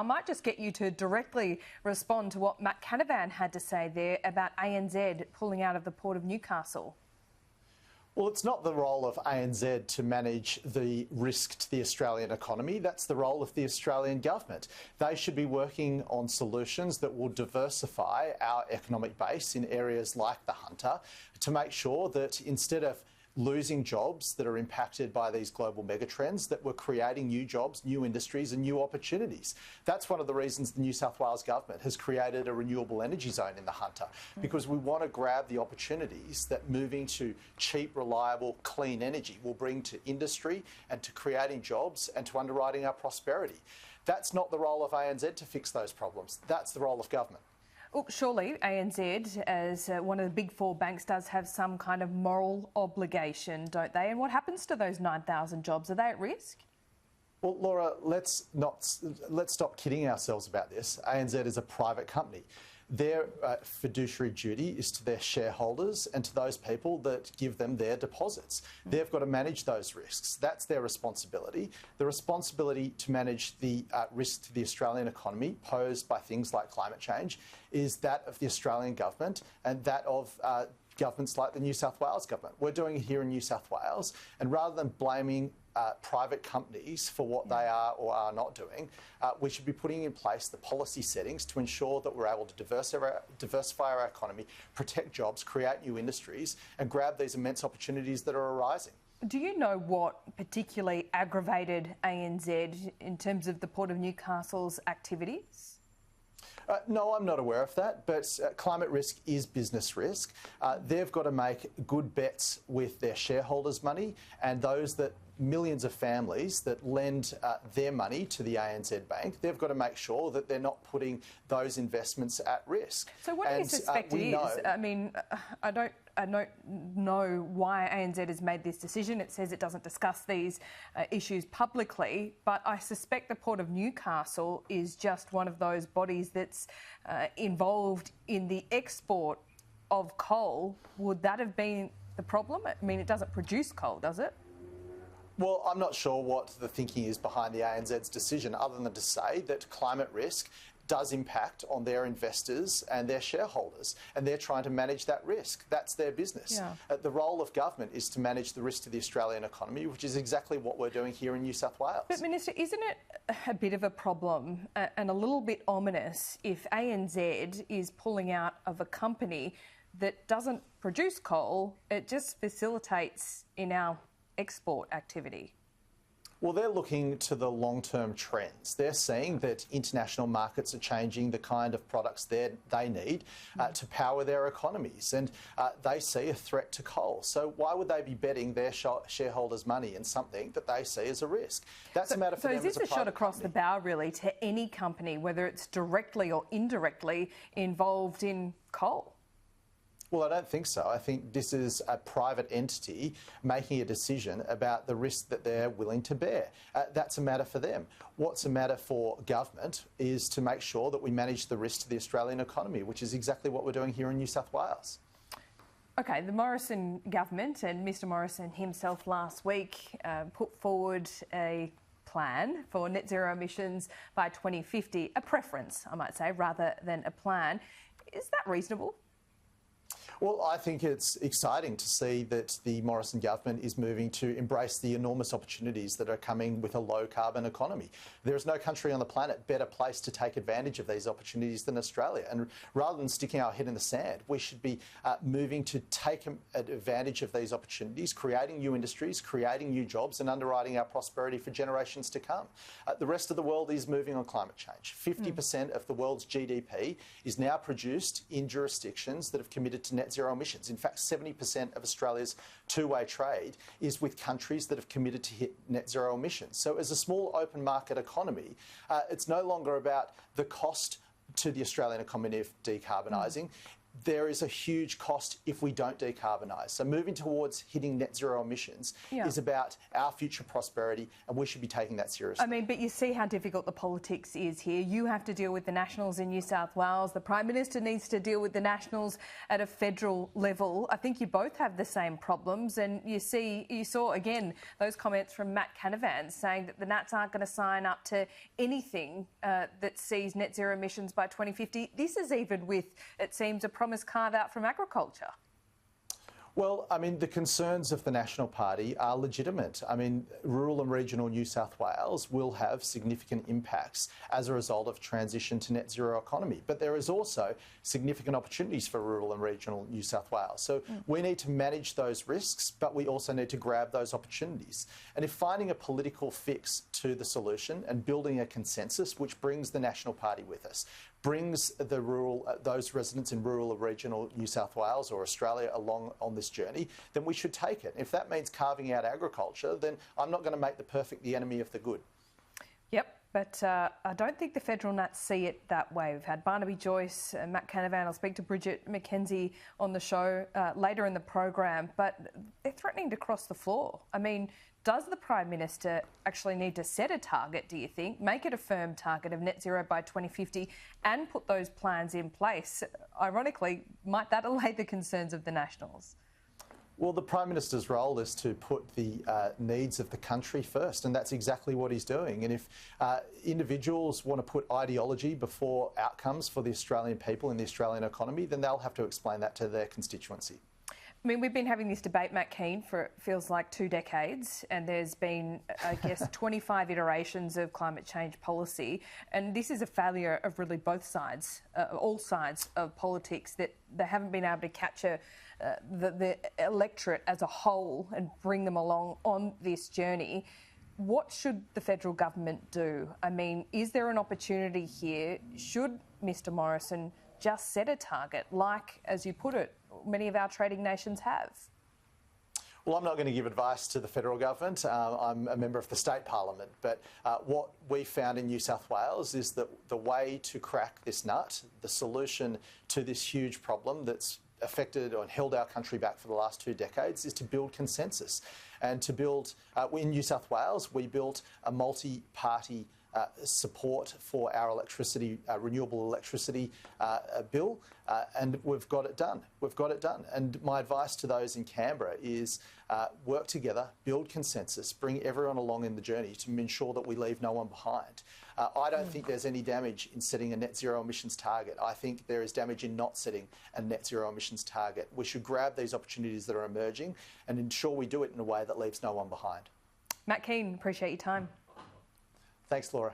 I might just get you to directly respond to what Matt Canavan had to say there about ANZ pulling out of the Port of Newcastle. Well, it's not the role of ANZ to manage the risk to the Australian economy. That's the role of the Australian government. They should be working on solutions that will diversify our economic base in areas like the Hunter to make sure that instead of losing jobs that are impacted by these global megatrends, that we're creating new jobs, new industries and new opportunities. That's one of the reasons the New South Wales government has created a renewable energy zone in the Hunter, because we want to grab the opportunities that moving to cheap, reliable, clean energy will bring to industry and to creating jobs and to underwriting our prosperity. That's not the role of ANZ to fix those problems. That's the role of government. Well, surely ANZ, as one of the big four banks, does have some kind of moral obligation, don't they? And what happens to those 9,000 jobs? Are they at risk? Well, Laura, let's stop kidding ourselves about this. ANZ is a private company. Their fiduciary duty is to their shareholders and to those people that give them their deposits. They've got to manage those risks. That's their responsibility. The responsibility to manage the risk to the Australian economy posed by things like climate change is that of the Australian government and that of governments like the New South Wales government. We're doing it here in New South Wales, and rather than blaming private companies for what they are or are not doing, we should be putting in place the policy settings to ensure that we're able to diversify our economy, protect jobs, create new industries and grab these immense opportunities that are arising. Do you know what particularly aggravated ANZ in terms of the Port of Newcastle's activities? No, I'm not aware of that, but climate risk is business risk. They've got to make good bets with their shareholders' money and those that millions of families that lend their money to the ANZ Bank. They've got to make sure that they're not putting those investments at risk. So what do you suspect it is? I mean, I don't know why ANZ has made this decision. It says it doesn't discuss these issues publicly, but I suspect the Port of Newcastle is just one of those bodies that's involved in the export of coal. Would that have been the problem? I mean, it doesn't produce coal, does it? Well, I'm not sure what the thinking is behind the ANZ's decision, other than to say that climate risk does impact on their investors and their shareholders, and they're trying to manage that risk. That's their business. Yeah. The role of government is to manage the risk to the Australian economy, which is exactly what we're doing here in New South Wales. But, Minister, isn't it a bit of a problem and a little bit ominous if ANZ is pulling out of a company that doesn't produce coal? It just facilitates in our export activity. Well, they're looking to the long-term trends. They're seeing that international markets are changing the kind of products they need to power their economies, and they see a threat to coal. So why would they be betting their shareholders' money in something that they see as a risk? That's a matter for them as a private company. So is this a shot across the bow, really, to any company, whether it's directly or indirectly involved in coal? Well, I don't think so. I think this is a private entity making a decision about the risk that they're willing to bear. That's a matter for them. What's a matter for government is to make sure that we manage the risk to the Australian economy, which is exactly what we're doing here in New South Wales. OK, the Morrison government and Mr Morrison himself last week put forward a plan for net zero emissions by 2050, a preference, I might say, rather than a plan. Is that reasonable? Well, I think it's exciting to see that the Morrison government is moving to embrace the enormous opportunities that are coming with a low-carbon economy. There is no country on the planet better placed to take advantage of these opportunities than Australia. And rather than sticking our head in the sand, we should be moving to take advantage of these opportunities, creating new industries, creating new jobs and underwriting our prosperity for generations to come. The rest of the world is moving on climate change. 50% of the world's GDP is now produced in jurisdictions that have committed to net zero emissions. In fact, 70% of Australia's two-way trade is with countries that have committed to hit net zero emissions. So as a small open market economy, it's no longer about the cost to the Australian economy of decarbonising. there is a huge cost if we don't decarbonise. So moving towards hitting net zero emissions is about our future prosperity, and we should be taking that seriously. I mean, but you see how difficult the politics is here. You have to deal with the Nationals in New South Wales. The Prime Minister needs to deal with the Nationals at a federal level. I think you both have the same problems, and you saw again those comments from Matt Canavan saying that the Nats aren't going to sign up to anything that sees net zero emissions by 2050. This is even with, it seems, a promise carved out from agriculture. Well, I mean, the concerns of the National Party are legitimate. I mean, rural and regional New South Wales will have significant impacts as a result of transition to net zero economy. But there is also significant opportunities for rural and regional New South Wales. So we need to manage those risks, but we also need to grab those opportunities. And if finding a political fix to the solution and building a consensus which brings the National Party with us, brings those residents in rural or regional New South Wales or Australia along on this journey, then we should take it. If that means carving out agriculture, then I'm not going to make the perfect the enemy of the good. Yep, but I don't think the federal Nats see it that way. We've had Barnaby Joyce, Matt Canavan. I'll speak to Bridget McKenzie on the show later in the program, but they're threatening to cross the floor. I mean, does the Prime Minister actually need to set a target, do you think, make it a firm target of net zero by 2050 and put those plans in place? Ironically, might that allay the concerns of the Nationals? Well, the Prime Minister's role is to put the needs of the country first, and that's exactly what he's doing. And if individuals want to put ideology before outcomes for the Australian people and the Australian economy, then they'll have to explain that to their constituency. I mean, we've been having this debate, Matt Kean, for it feels like 2 decades, and there's been, I guess, 25 iterations of climate change policy, and this is a failure of really both sides, all sides of politics, that they haven't been able to capture the electorate as a whole and bring them along on this journey. What should the federal government do? I mean, is there an opportunity here? Should Mr Morrison just set a target, like, as you put it, many of our trading nations have? Well, I'm not going to give advice to the federal government. I'm a member of the state parliament. But what we found in New South Wales is that the way to crack this nut, the solution to this huge problem that's affected and held our country back for the last 2 decades, is to build consensus. And to build, in New South Wales, we built a multi-party support for our electricity, renewable electricity bill, and we've got it done. We've got it done. And my advice to those in Canberra is work together, build consensus, bring everyone along in the journey to ensure that we leave no one behind. I don't think there's any damage in setting a net zero emissions target. I think there is damage in not setting a net zero emissions target. We should grab these opportunities that are emerging and ensure we do it in a way that leaves no one behind. Matt Kean, appreciate your time. Thanks, Laura.